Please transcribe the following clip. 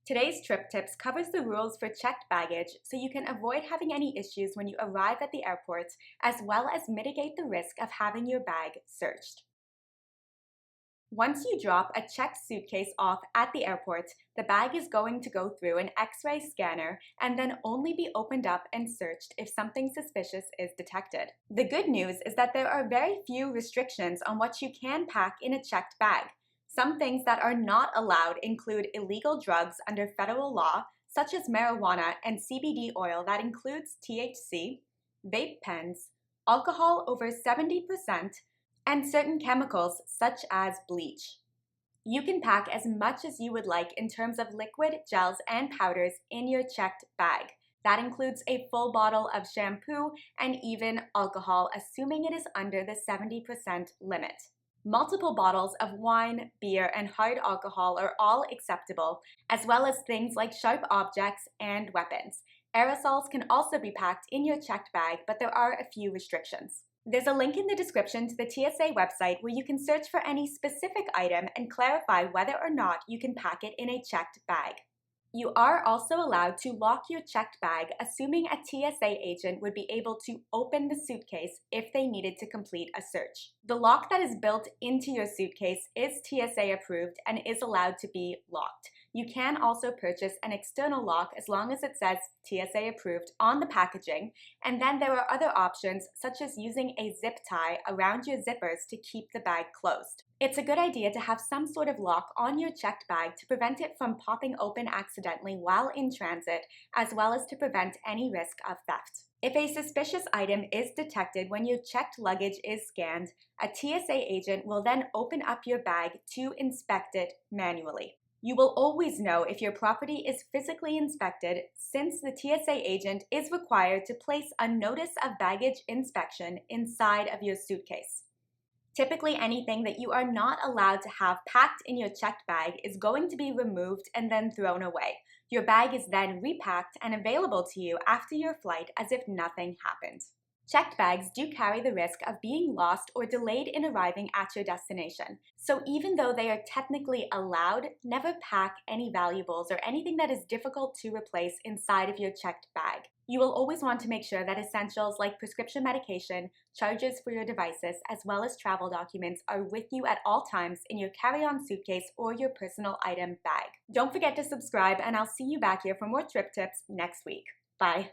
Today's Trip Tips covers the rules for checked baggage so you can avoid having any issues when you arrive at the airport, as well as mitigate the risk of having your bag searched. Once you drop a checked suitcase off at the airport, the bag is going to go through an X-ray scanner and then only be opened up and searched if something suspicious is detected. The good news is that there are very few restrictions on what you can pack in a checked bag. Some things that are not allowed include illegal drugs under federal law, such as marijuana and CBD oil that includes THC, vape pens, alcohol over 70%, and certain chemicals such as bleach. You can pack as much as you would like in terms of liquid, gels, and powders in your checked bag. That includes a full bottle of shampoo and even alcohol, assuming it is under the 70% limit. Multiple bottles of wine, beer, and hard alcohol are all acceptable, as well as things like sharp objects and weapons. Aerosols can also be packed in your checked bag, but there are a few restrictions. There's a link in the description to the TSA website where you can search for any specific item and clarify whether or not you can pack it in a checked bag. You are also allowed to lock your checked bag, assuming a TSA agent would be able to open the suitcase if they needed to complete a search. The lock that is built into your suitcase is TSA approved and is allowed to be locked. You can also purchase an external lock as long as it says TSA approved on the packaging, and then there are other options such as using a zip tie around your zippers to keep the bag closed. It's a good idea to have some sort of lock on your checked bag to prevent it from popping open accidentally while in transit, as well as to prevent any risk of theft. If a suspicious item is detected when your checked luggage is scanned, a TSA agent will then open up your bag to inspect it manually. You will always know if your property is physically inspected, since the TSA agent is required to place a notice of baggage inspection inside of your suitcase. Typically, anything that you are not allowed to have packed in your checked bag is going to be removed and then thrown away. Your bag is then repacked and available to you after your flight as if nothing happened. Checked bags do carry the risk of being lost or delayed in arriving at your destination. So even though they are technically allowed, never pack any valuables or anything that is difficult to replace inside of your checked bag. You will always want to make sure that essentials like prescription medication, chargers for your devices, as well as travel documents are with you at all times in your carry-on suitcase or your personal item bag. Don't forget to subscribe, and I'll see you back here for more trip tips next week. Bye.